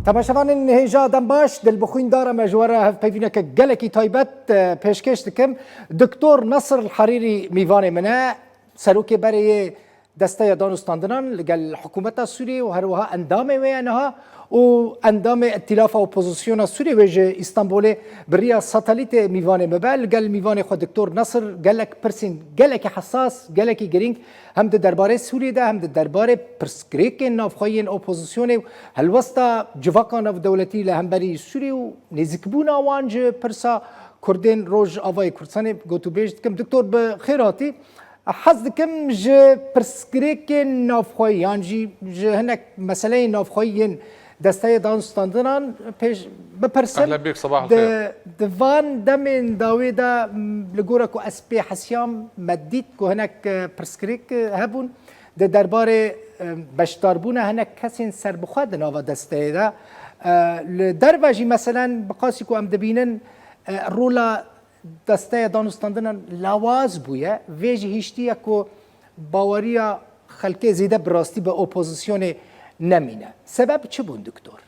تماشاوان هێژا دەم باش دڵبخوین مەژوەرە هەفپەیوینەکە گەلێکی تایبەت پێشکەش دکەم دکتۆر نەسر الحەریری میوانێ منە سەرۆکێ بەرەیە دەستەیە دانوستاندنان لەگەل حکوومەتە سووریە و هەروەها ئەندامێ وێیانەها و ئەندامێ ئەتیلافە ئۆپۆزیسیۆنە سووریە وێژە ئیستانبولێ بڕیا سەتەلیتێ میوانێ مەبە لەگەل میوانێ خۆ دکتۆر نەسر گەلێک پرسین گەلێکی حساس گەلێکی گرنگ هم د درباره سوریه ده هم د درباره پرسکریکین نافخوایین اپوزیسیون و هلوستا جواکان و دولتی لهمبری سوریه و نزیکبون آوانج پرسا کردین روز آوای کردستان گوتو بیشت کم دکتور بخیراتی حز دکم ج پرسکریکین نافخوایی یعنی ج هنک مسئله نافخوایین دسته دانستاندنان پیش بپرسن اهلا بك صباح الخير دوان دمن داوی دا لگورا کو اسپی حسیام مدید کو هنک پرسکریک هبون ده درباره بشتاربونه هنک کسین سر بخواد ناوا دسته دا لدرواجی مثلا بقاسی کو ام دبینن رولا دسته دانستاندنان لواز بویه ویجی هیشتیه کو باوریا خلقه زیده براستی به اپوزیسیون نمینه سبب چه بون دکتور؟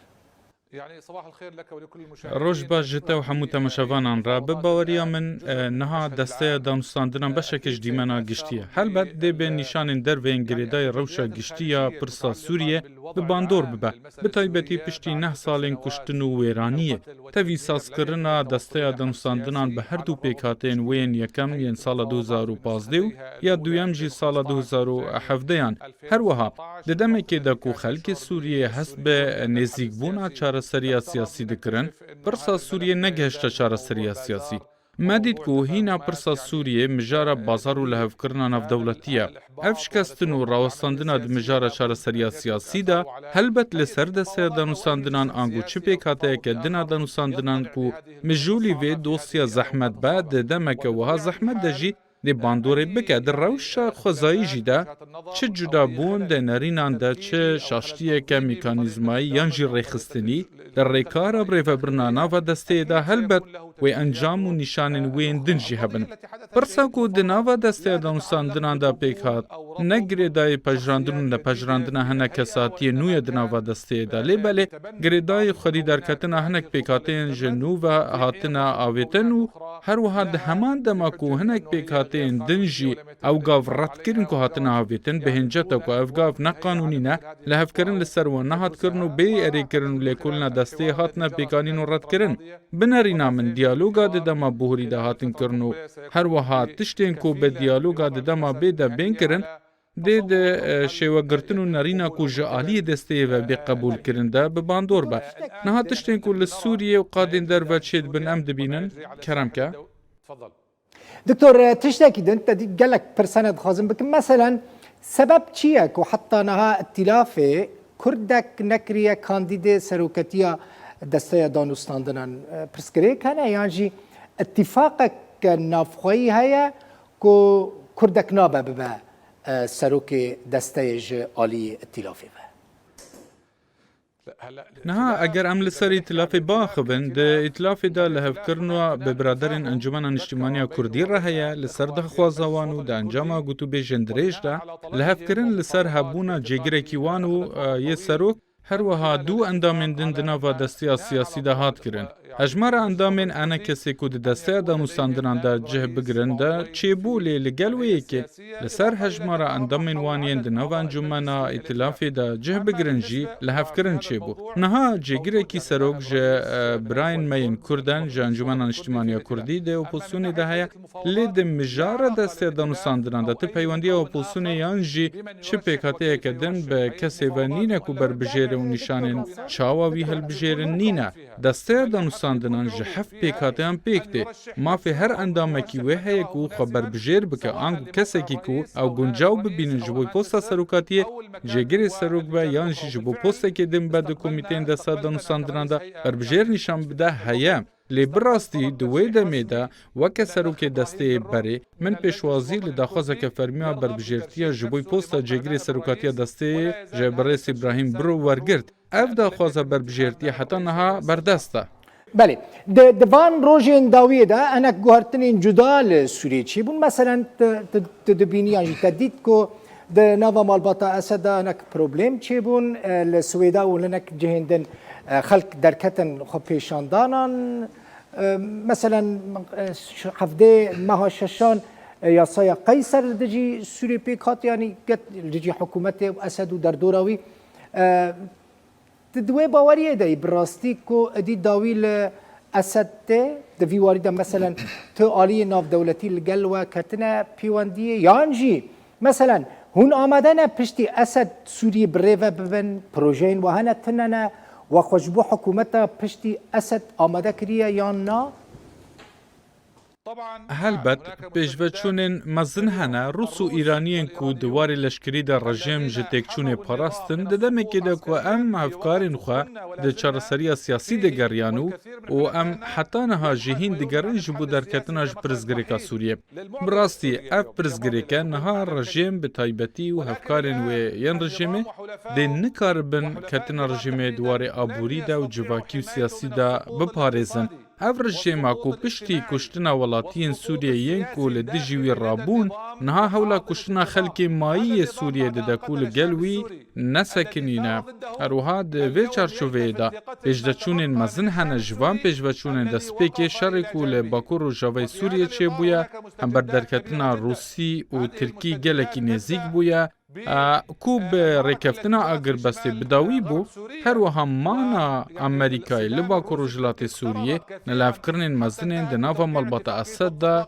يعني صباح الخير لك ولكل المشاهدين روج باش جتا و همو تماشاوانان را بباوریا من نها دسته دانستاندنان بشکش دیمنا گشتیه هلبت دی به نشان در و انگریدای روشا گشتیه پرسا سوریه به باندور ببه به تایبتی پشتی 9 سالین کشتن و ویرانیه تاوی ساز کرنا دسته دانستاندنان به هر دو پیکاتین وین یکم ین سال 2015 یا دویم جی سال 2017 هر وها ددمه که دکو خلک سوریه هست به نزیک بونا چار سریا سیاسی دکرن پرسا سوریه نگهشت چار سریا سیاسی مدید کو هینا پرسا سوریه مجارا بازار و لحف کرنا نف دولتیه افشکستن و راوستاندنا د مجارا چار سریا سیاسی دا هلبت لسر دسته دانوستاندنان آنگو چپی کاته که دنا دانوستاندنان کو مجولی وی دوسیا زحمت بعد دمک وها زحمت دجی دی باندوری بکه در روش خوزایی جیده چه جدا بون ده نرینان ده چه شاشتیه که میکانیزمایی یانجی ریخستنی در ریکارا بریف برنانا و دسته ده هلبت و انجام و نشان وین دنجی هبن پرسا کو دناوا دسته دانوستاندنان ده پیکات نگری دای پجراندن ده پجراندن هنه کساتی نوی دناوا دسته ده لی بله گری دای خودی درکتن هنک پیکاتین جنو و هاتن آویتن و هر وها ده همان دما کو هنک پیکاتین دنجی او گاف رد کرن که هاتن آویتن به هنجتا که او گاف نقانونی نه لحف کرن لسر و نهات کرن و بی اری کرن و لیکولنا دسته هاتنا پیکانین و رد کرن بنارینا من دیالوگا ده دما بوهری ده هاتن کرن و هر وها تشتین که به دیالوگا ده دما بی ده بین کرن ده شیوه گرتن و نرینا کو جعالی دسته و بی قبول کرنده به باندور با نها تشتین که لسوریه و قادین در و چید بن ام دبینن کرم که دكتور تشتكي ده انت دي قالك برسنة خازن بك مثلا سبب چيك وحتى نها ائتلافي كردك نكريا كانديدي سروكتيا دستيا دانوستاندنان برسكري كان يعني اتفاقك نافخوي هيا كو كردك نابا ببا سروكي دستيج آلي ائتلافي بها نها اگر عمل سر ائتلاف باخبن ده ائتلاف دا لحف کرنو به برادرین انجمن اجتماعی کردی رهیا لسر ده خوازوانو ده انجام گوتو به جندریش ده لحف کرن لسر هبونا جگره کیوانو یه سروک هر وها دو اندامن دندنا و دستی سیاسی ده هات کرن هجمار اندامن انا کسی که دسته دانوستاندنان ده جه بگرن ده چه بولی لگلویه که لسر هجمار اندامن وانین دنا و انجمنا ائتلافی ده جه بگرن جی لحف کرن چه بو نها جگره کی سروک جه براین مین کردن جه انجمن اجتماعی کردی ده اپوزیسیون ده هیا لید مجار دسته دانوستاندنان ده پیوندی اپوزیسیون یان جی چه پیکاته کدن به کسی و نینه کو بر بجیر و نشان چاواوی هل بجیر نینه دسته دانوستاندنان جحف پیکاتیان پیکته ما فی هر اندامه کی وحیه کو خبر بجیر بکه آنگو کسی کی کو او گنجاو ببینن جبوی پوستا سروکاتیه جگری سروک با یانشی جبو پوستا که دم بعد کمیتین دسته دانوستاندنان دا بر بجیر نشان بده هیا لی براستی دوی دمیده وکه سروک دسته بره من پیشوازی لداخوازه که فرمیا بر بجیرتیا جبوی پوستا جگری سروکاتیا دسته جبرس ابراهیم برو ورگرد اف داخوازه بر بجیرتیا حتی نها بردسته بله دوان روژین داویه ده انا گوهرتنین جدال سوریه چی بون مثلا تدبینی یعنی تدید که ده نوا مالباتا اسد انك بروبليم چه بون لسويدا ولنك جهندن خلق درکتن خو پیشاندانان مثلا هفته ماه ششان یاسای قیصر دجی سوری پیکات یعنی گت دجی حکومت اسد و در دوراوی دوی باوریه دی براستی کو دی داویل اسد ته دوی وارد مثلا تو عالی ناف دولتی لگل و کتنه پیوندیه یانجی مثلا هون آمدن پشتی اسد سوری بریوه ببن پروژین و هنه تننه و خوشبو حکومت پشتی اسد آمده کریه یا نه؟ هەلبەت پێشڤەچوونên mezin hene Rûs û Îraniyên ku di warê leşkerî de rejim ji têkçûnê parastin di demekê de ku em hevkarên xwe di çareseriya siyasî de geriyan û em heta niha jîhîn digerin ji bo derketina ji pirzgirêka Sûriye. Bi rastî ev pirzgirêke niha rejim bi taybetî û hevkarên wê yên rejimê dê nikaribin ketina rejimê di warê aborî de û civakî û siyasî de biparêzin. Ev rejima ku piştî kuştina welatiyên Sûriyeyên ku li dijî wî rabûn, niha hewla kuştina xelkê mayî Sûriyê dide ku li gel wî nesekinîne. Herwiha di vê çarçoveyê de pêşveçûnên mezin hene ji van pêşveçûnên destpêkê şerê ku li Bakur û Rojavayê Sûriyê çêbûye, em ber derketina Rûsî û Tirkî gelekî nêzik bûye, ku bi rêkeftina agirbestê bidawî bû, her wiha mana Amerîkayê li Bakur û Jilatê Sûriyê nelevkirinên mezinên di nava malbata Esed de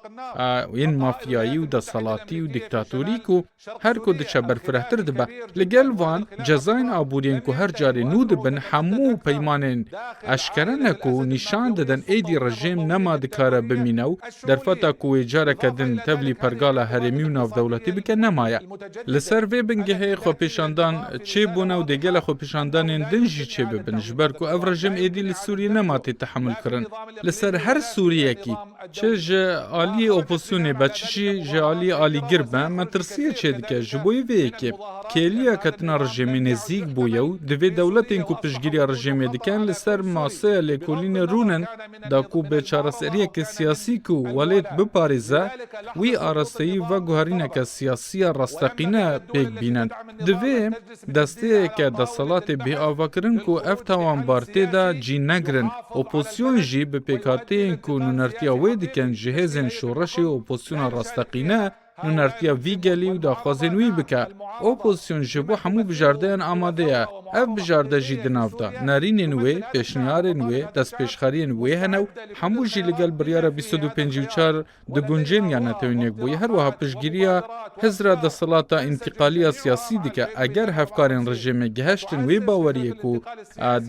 yên mafyayî û desalatî û dîktatorî ku her ku diçe berfirehtir dibe. Li gel van cezayên aboriyên ku her carê nû dibin hemû peymanên eşkere ne ku nîşan didin êdî rejim nema dikare bimîne û derfeta ku wê careke din tevlî pergala herêmî û navdewletî bike nemaye. Li ser vê bingehê xwepêşandan çêbûne û dê gelek xwepêşandanên din jî çê bibin ji ber ku ev rejim êdî li Sûriyê nema tê tehemûl kirin. Li ser her Sûriyekî çi ji aliyê opozisyonê be çi jî ji aliyê alîgir be me tirsiye çê dike ji bo vê yekê kêliya ketina rejimê nêzik bûye û di vê dewletên ku piştgiriya rejimê dikin li ser masaya lêkolînê rûnin da ku bi çareseriyeke siyasî ku welêt biparêze wî arasteyî ve guherîneke siyasî rastaqîne pêk bînin. Di vê desteyeke desalatê bêavakirin ku ev tawanbartê de cî negirin. Opozisyon jî bi pêkhateyên ku nûnertiya wê dikin ji hêzên şoreşê opozisyona rastaqîne nûnertiya vî gelî û daxwazên wî bike. Opozisyon ji bo hemû bijardeyan amade ye. Ev bijarde jî di nav da. Nerînên wê, pêşniyarên wê, destpêşxeriyên wê hene û hemû jî li gel biryara 254 di guncên ya netewînek bûye. Her wiha piştgiriya hizra desalata întiqaliya siyasî dike. Eger hevkarên rejimê giheştin wê baweriyê ku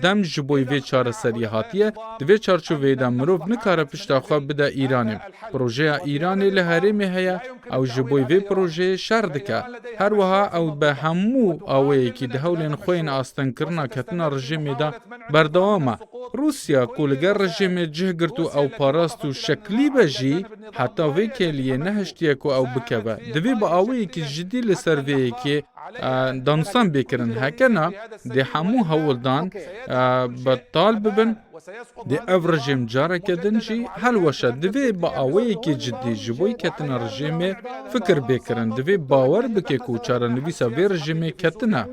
dem ji bo vê çareseriyê hatiye, di vê çarçoveyê de mirov nikare pişta xwe bide Îranê. Projeya Îranê li herêmê heye, ew ji bo vê projeyê şer dike. Her wiha ew bi hemû awayekî di hewlên xwe yên astenkirina ketina rejimê de berdewam e. Rûsya ku li gel rejimê cih girt û ew parast û şeklî be jî heta vê keliyê nehiştiye ku ew bikeve. Divê bi awayekî cidî li ser vê yekê danûstan bêkirin hekena dê hemû hewildan betal bibin. Dê ev rejim careke din jî helweşe divê bi awayekî ciddî ji bo ketina rejimê fikir bêkirin. Divê bawer bike ku çarenivîsa vê rejimê ketine.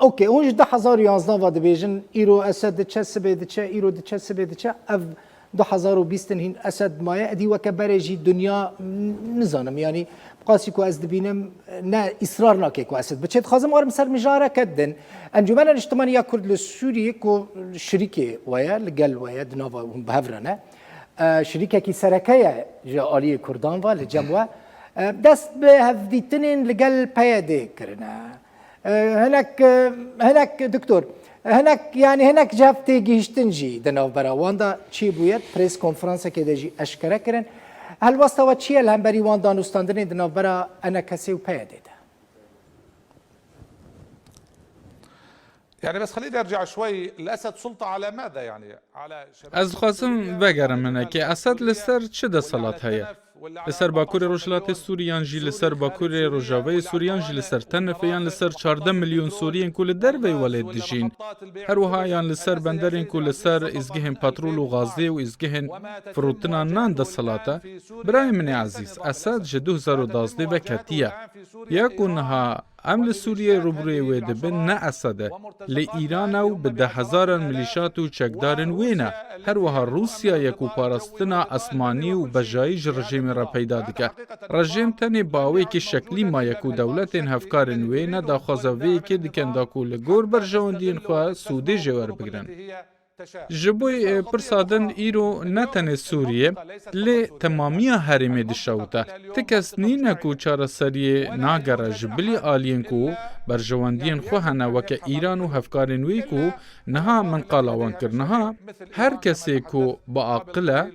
اوکی اونج 2011 و دبیجن ایرو اسد دچه سبه دچه ایرو دچه سبه دچه اف 2020 هین اسد مایه ادی وک برجی دنیا نزانم یعنی قاسی کو از دبینم نه اصرار نکه کو اسد بچه خازم ارم سر مجاره کدن انجمن الاجتماعیه کرد لسوریه کو شریکه ویا لگل ویا دناوا بهفرنه شریکه کی سرکه جالی کردان و لجموا دست به هفدیتنین لگل پیاده کرنه هناك دكتور هناك يعني هناك جافت جيشتنجي دناف براواندا تشي بويت بريس كونفرنس كده جي اشكره كرن هل واسطه تشي الهمبري واندا نستاندرين دناف برا انا كسي وبيدد يعني بس خليني ارجع شوي الاسد سلطه على ماذا يعني على Ez xwazim vegerim hinekê Esed li ser çi desalat heye? Li ser Bakurê Rojhilatê Sûriyan jî li ser Bakurê Rojavayê Sûriyan jî li ser Tenefê yan li ser 14 milyon Sûriyên ku li derveyê welêt dijîn. Her wiha yan li ser benderên ku li ser îzgihên petrol û gazê û îzgihên firotina nan desalata. Birayê min ê ezîz, Esed ji 2012 ve ketiye. Ya ku niha ام لسوریه روبروی وی دبن نه اسده لی ایران او به 10,000 ملیشات و چکدارن وینه هر وها روسیا یکو پارستنا اسمانی و بجایج رژیم را پیدا دکه رژیم تنی باوی که شکلی ما یکو دولتین هفکارن وینه دا خوزاوی که دکن دا کو لگور برجواندین خواه سوده جوار بگرن جبوی پرسادن ایرو نتن سوریه لی تمامی حریم دشاوتا تکس نینه کو چاره سریه ناگره جبلی آلین کو برجواندین خوهنه وکه ایران و هفکارن وی کو نها من قالاوان کرنها هر کسی کو با عقله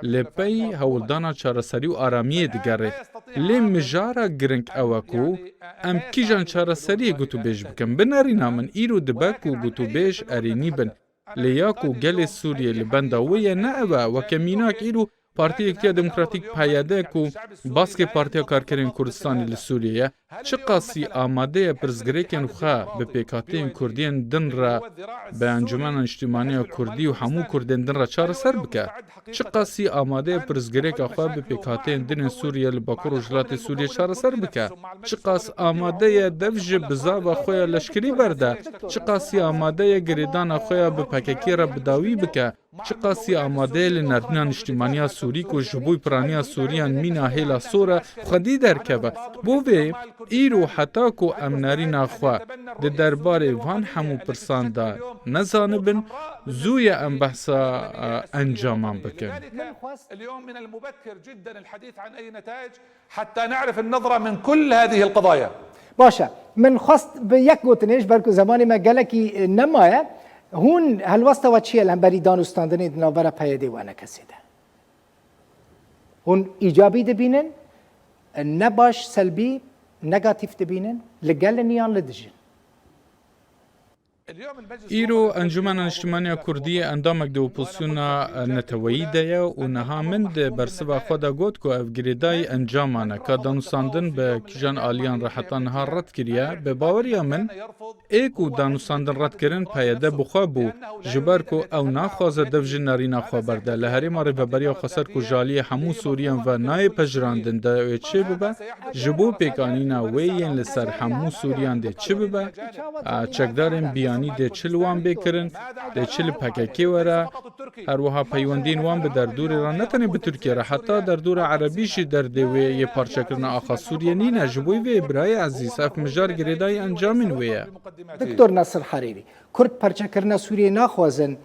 لپی هولدانا چاره سری و آرامیه دگره لی مجارا گرنگ اوکو ام کیجان چاره سری گوتو بیش بکن بنارینا من ایرو دبکو گوتو بیش ارینی بن لیاکو گل سوریه لبنداویه نه اوه و کمیناک ایرو پارتی اکتیا دموکراتیک پایده کو باسک پارتیا کارکرین کردستانی لسوریه چه قاسی آماده پرزگریکن خواه به پیکاتین کردین دن را به انجمن اجتماعی کردی و همو کردین دن را چار سر بکه چه قاسی آماده پرزگریک خواه به پیکاتین دن سوریه لباکر و جلات سوریه چار سر بکه چه قاس آماده دفج بزاو خواه لشکری برده چه قاسی آماده گریدان خواه به پککی را بداوی بکه چه قاسی آماده لنردنان اجتماعی سوری کو جبوی پرانیا سوریان مینا هیلا سورا خودی درکبه بووی ایرو حتا کو امناری ناخوا ده دربار وان همو پرساندا نزانبن زوی ام بحثا انجامان بکن اليوم من المبكر جدا الحديث عن أي نتائج حتى نعرف النظرة من كل هذه القضايا باشه من خواست به یک گوتنش بلکه زمانی ما گلکی نمایه هون هلوسته و چیه هم بری دانستاندنی دنابره پیده و نکسیده هون ایجابی دبینن نباش سلبی نگاتیف دبینن لگل نیان لدجن ایرو انجمن اجتماعی کردی اندامک دو اپوزیسیونا نتویی دیا و نها من ده برسوا خدا گوت کو افگریدای انجامانه که دانوساندن به کجان آلیان راحتان ها رد کریه به باوریا من ایکو دانوساندن رد کرن پیاده بخوا بو جبر کو او ناخوازه دفج نارینا خوا برده لهری ماری و بریا خسر کو جالی همو سوریان و نای پجراندن ده چه ببه جبو پیکانینا ویین لسر همو سوریان ده چه ببه چکدارن بیانی ده چل وان بکرن ده چل پککی وره هر وها پیوندین وان به در دور را نتنی به ترکیه را حتی در دور عربیشی در دوی یه پارچه کرن آخا سوریه نینه جبوی وی برای عزیز اف مجار گریدای انجامین ویه دکتور نصر حریری کرد پرچه کرن سوریه ناخوازن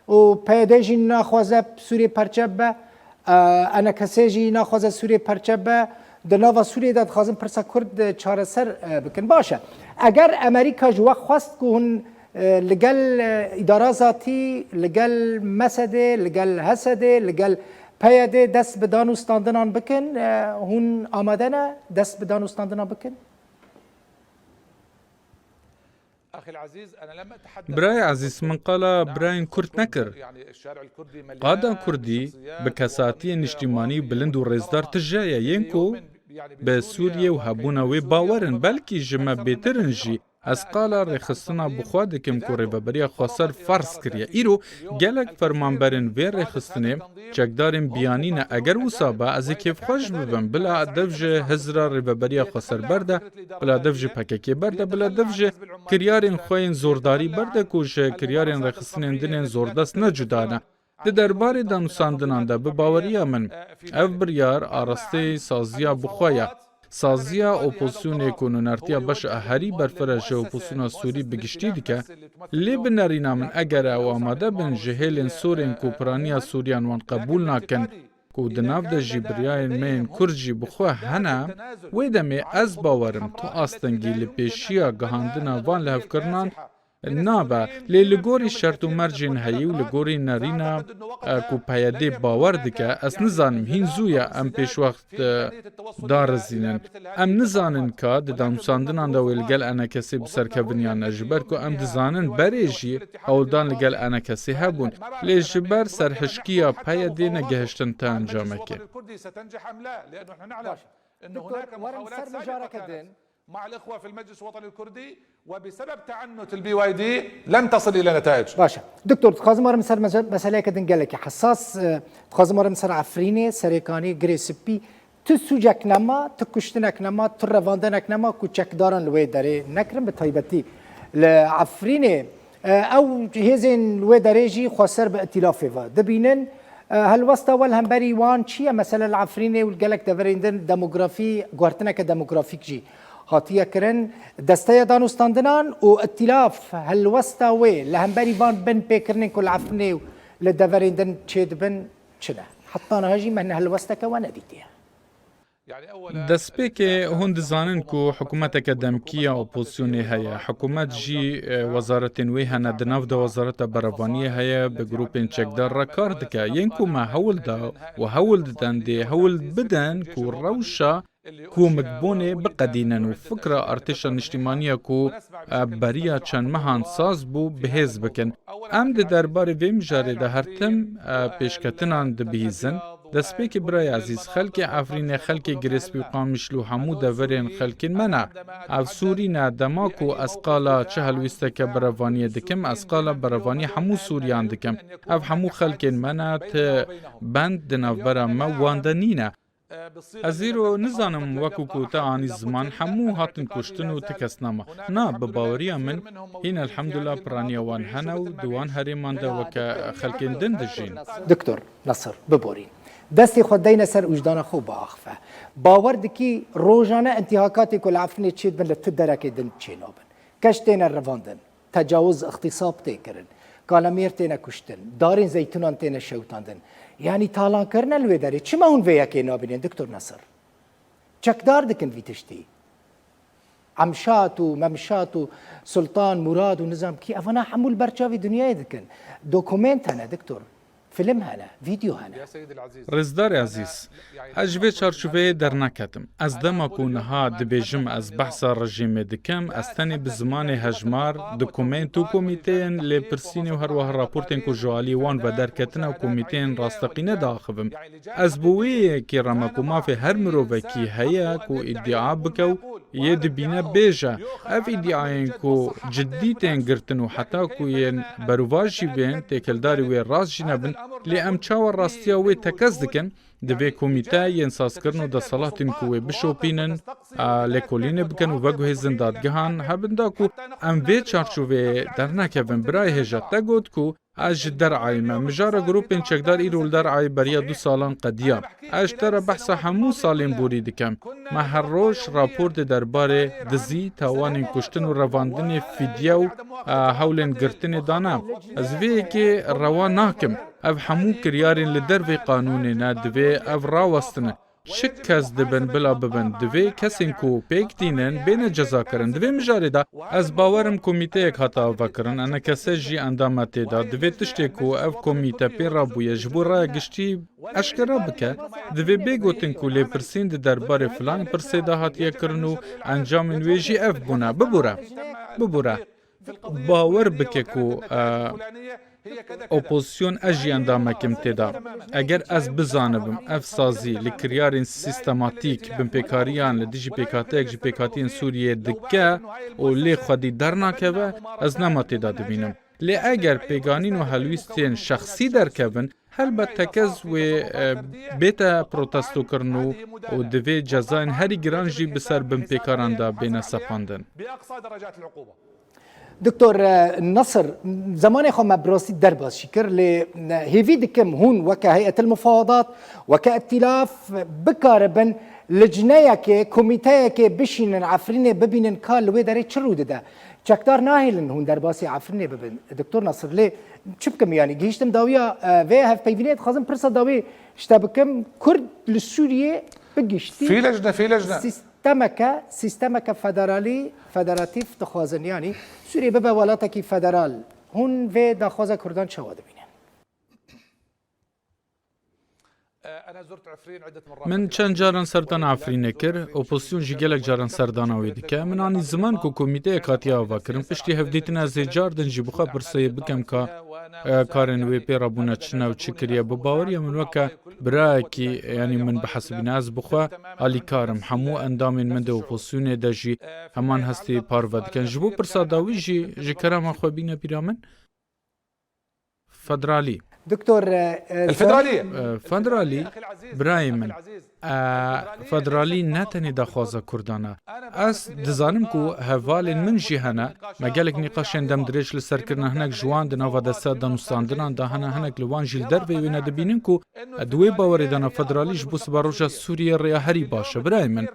و پیدایشی ناخوازه سوریه پرچه به انا کسیجی ناخوازه سوریه پرچه به در ناوا سوریه داد خوازن پرسا کرد چاره سر بکن باشه اگر امریکا جوا خواست که هن لگل اداره ذاتی لگل مسده لگل حسده لگل پیاده دست به دانوستاندنان بکن هون آماده نه دست به دانوستاندنان بکن برای عزیز من قالا براین کرد نکر قادا کردی به کساتی اجتماعی بلند و رزدار تجایه ینکو به سوریه و هبونوی باورن بلکی جمع بیترن جی از قالا رخصتنا بخوا دکم که ریببریا خواستر فرض کریه ایرو گلک فرمانبرن وی رخصتنه چکدارن بیانینه اگر وصابه از کیف خوش ببن بلا دفج هزرا ریببریا خواستر برده بلا دفج پککی برده بلا دفج کریارن خوین زورداری برده کوش کریارن رخصتنین دنین زوردست نجدانه ده دربار دانوساندنان ده به باوریا من اف بریار آرسته سازیا بخوایا سازیا اپوزیسیون کنونرتیا باش اهری برفرش اپوزیسیون سوری بگشتی دیکه لی بنارینا من اگر او آماده بن جهیلن سورین کوپرانیا سوریان وان قبول ناکن کو دناف ده جیبریاین مین کرجی بخواه هنه ویدمی از باورم تو آستنگی لپیشیا گهاندنا وان لحف کرنان نابا لی لگوری شرط و مرجین هایی و لگوری نارینا کو پیاده باور دکه از نزانم هین زویا ام پیش وقت دارزینن ام نزانن که ده دانوساندنان دا ویلگل انا کسی بسرکبنیان نجبر که ام دزانن بریجی اولدان لگل انا کسی هبون لی جبر سرحشکیا پیاده نگهشتن تا انجامه که مع الإخوة في المجلس الوطني الكردي وبسبب تعنت البي واي دي لن تصل إلى نتائج. باشه دكتور تخازم مرة مسألة كدن قالك حساس تخازم مرة مسألة عفريني سريكاني غريسبي تو سوجک نما تو کشتنک نما تو رواندنک نما کو چکدارن لوی داره نکرم به تایبتی لعفرینه او هزین لوی داره جی خسر به ائتلافه و دبینن هل وسط اول هم بری وان چیه مثلا العفرینه والجلك دفريندن ديموغرافي قوارتنك ديموغرافيك جي هاتيه كرن دستيا دانوستاندنان و ائتلاف هل وسط وي لهم بری وان بن بيكرنن كل عفرینه لدفريندن تشيد بن چنه حتى انا هجي من هل وسط كوانا ديتيه دەستپێکێ هون دزانن کو حکوومەتێکە دەمکیە ئۆپۆسیۆنێ هەیە حکوومەت ژی وەزارەتên wê hene di nav de wezareta berevaniyê heye bi grûpên çekdar re kar dike yên ku me hewl da û hewl didin dê hewl bidin ku rewşa kûmikbûnê biqedînin û fikra artêşa niştimaniya ku beriya çend mehan saz bû bihêz bikin em di derbarê vê mijarê de her tim pêşketinan dibihîzin دەستپێکی برای عزیز خەلکی ئەفرینێ خەلکی گرسپی و قامیشل و هەموو دەڤەرێن خەلکین منە ئەف سوورینە دەماک و ئەسقالا چه هەلویستەکە بەرەڤانیە دکم ئەسقالا بەرەڤانی هەموو سووریان دکم ئەف هەموو خەلکین منە بەند دناوبەرە مە واندە نینە ئەزیرۆ نزانم وەکو کوتە ئانی زمان هەموو هاتن کوشتن و تکەسنامە نا بە باوەریە من هین الحەمدولا پرانیەوان هەنە و دوان هەرێماندا وەکە خەلکین دن دژین دکتۆر نەسر ببۆرین دەستی خۆ دەینە سەر وجدانە خۆ باخفە باوەڕ دکی ڕۆژانە ئەنتیهاکاتی کو لە عەفرینێ چێت بن لە تو دەرەکەی دن چێنابن کەش تێنە ڕەواندن تەجاوز اغتیساب تێکردن کالەمێر تێنە کوشتن دارین زەیتونان تێنە شەوتاندن یعنی تاڵانکردنە لێ دەرێ چما هون vêyekê nabînin دکتۆر نەسر çekdar dikin vî tiştî ئەمشات و مەمشات و سولتان مراد و نظام کی ئەvana hemû li ber çavê dunyayê dikin dokument hene دکتۆر فیلم هەنە ڤیدیۆ هەنە ڕێزداری عزیز ئەژ vê çarçoveyê derneketim ez dema ku niha dibêjim ez behsa rejîmê dikim ez tenê bi zimanê hejmar dokument û komîteyên lêpirsînê û herweha raportên ku ji alî wan vederketina komîteyên rasteqîne daxivim ez bi wê yekê reme ku mafê her mirovekî heye ku îddia bike û yê dibîne bêje ev îddiayên ku ciddî tên girtin û heta ku yên berûvar jî bên têkildarî wê rast jî nebin lê em çawa rastiya wê tekez dikin divê komîte yên sazkirin û desalatên ku wê bişopînin lêkolînê bikin û veguhêzin dadgehan hebin da ku em vê çarçovê dernekevin birayê hêja te got ku ez ji derayê me mijara grûpên çekdar îro li derayê beriya 2 salan qediya ez ji te re behsa hemû salên borî dikim me her roj rapor de derbarê dizî tawanên kuştin û revandinê fîdye û hewlên girtinê dana ez vê yekê rewa nakim ev hemû kiryarên li dervê qanûnê ne divê ev rawestine şik kes dibin bila bibin divê kesên ku pêk dînin bêne cezakirin divê mijarê de ez bawerim komîteyek hata avekirin enekese jî endama têda divê tiştê ku ev komîte pê rabûye ji bo raya giştî eşkere bike divê bêgotin ku lêpirsîn di derbarê filan pirsê de hatiye kirin û encamên wê jî ev bûne bibûre bawer bike ku ئۆپۆزسیۆن ئەژ jî endamekim têda eger ez bizanibim ev sazî li kiryarên sîstematîk binpêkariyan li dijî pêkhateyek ji pêkhatiyên Sûriyê dike û lê xwedî dernakeve ez nema têda dibînim lê eger pêganîn û helwîstên şexsî derkevin helbet tekez wê bête protestokirin û divê cezayên herî giran jî bi ser binpêkaran de bêne sepandin دکتۆر نەسر زمانی خۆ me birastî derbasî kir lê hêvî dikim hûn weke heyetil mufadaat weke îtilaf bikaribin li cineyekê komîteyekê bişînin Efrînê bibînin ka li wê derê çi rû dide çekdar nahêlin hûn derbasî Efrînê bibin دکتۆر نەسر lê çi bikim yanî gihîştim dawiya vê hevpeyvînê dixwazim pirsa dawê ji te bikim Kurd li Sûriyê bigiştî في لجنة سیستمک فدرالی فدراتیف دخوازن یعنی سوریه ببه ولاتکی فدرال هون و دخواز کردان چه واده بینن من چند جاران سردان عفرینê kir opozîsyon jî gelek caran serdana wê dike min anî ziman ku komîteyek hatiye avakirin piştî hevdîtina zêcar din jî bixwe pirseyê bikim ka karên wê pê rabûne çine û çi kiriye bi baweriya min weke birayekî yanî min bi hesibîne ez bixwe alîkarim hemû endamên min de opozîsyonê de jî heman hestê parve dikin ji bo pirsa dawî jî ji kerema xwe bîne pîra min federalî دكتور الفدرالية فدرالی برای من فدرالی نتنی دخوازه کردانه از دزانم کو هوال من جهنه مگلک نقاشن دم درش لسر کرنه هنک جوان دنا و دسته دانستاندنان ده هنک لوان جیل در وی دبینن کو دوی باوری دنا فدرالیش بوس باروجا سوریه ریا هری باشه برای من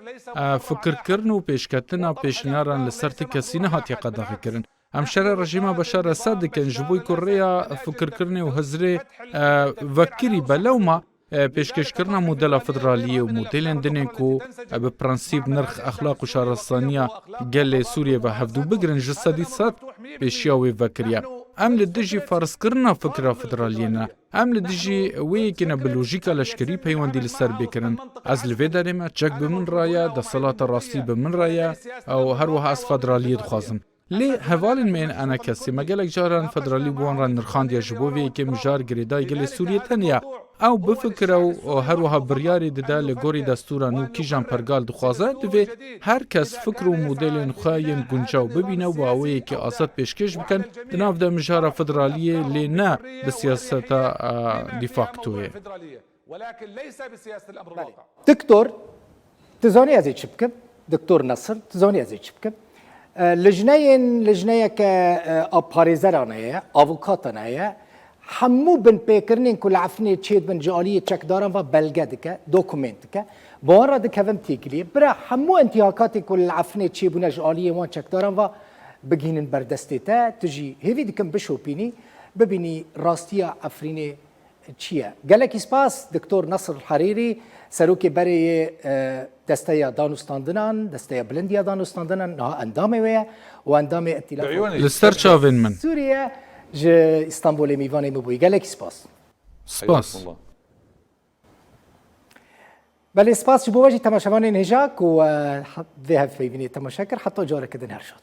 فکر کرن و پیشکتنا پیشنیاران لسر کسی نه هاتی قداغی کرن همشره رژیم بشار اسد کن جبوی کوریا فکر کرنه و هزره وکری بلوما پیشکش کردن مدل فدرالیه و مدل اندنه کو به پرنسیب نرخ اخلاق و شهرستانیه گل سوریه و هفدو بگرن جسدی صد پیشیا و وکریه ام لدیجی فرض کردن فکر فدرالیه نه ام لدیجی وی کنه بلوژیکا لشکری پیوندی لسر بکرن از لوی داریم چک به من رایه د صلات راستی به من رایه او هر وها از فدرالیه دخوازم لی هوالن من انا کسی مگلک جاران فدرالی بوان را نرخاندیا جبوی که مجار گریدای گل سوریه تنیا او بفکر او هر وها بریاری دده لگوری دستورا نو کیجان پرگال دخوازه دوی هر کس فکر و مدل خواین گنجاو ببینه و اوی که آساد پیشکش بکن دناف ده مجار فدرالیه لی نه بسیاستا دیفاکتوه دكتور تزاني ازي تشبكب دكتور نصر تزاني ازي تشبكب لجنه كاباريزرانيه افوكاتانيه همو بن بيكرنين كل عفني تشيد بن جاليه تشك دارن و بلغدك دوكومنتك بورا دكفم تيكلي برا همو انتهاكاتي كل عفني تشي بن جاليه وان تشك دارن و بگینن بردستتا تجي هيفي دكم بشوبيني ببيني راستيا عفريني چیه گلکی سپاس دکتور نصر الحريري سروکی برای دسته دانستاندنان دسته بلندیا دانستاندنان نه اندامه ویا و اندامه ائتلاف لستر چاوین من سوریه ج استانبول میوانه مبوی گلکی سپاس سپاس بله سپاس جبو وجه تماشاوان نهجاك و ذهب في بني تماشاكر حتى جارك دن هرشاد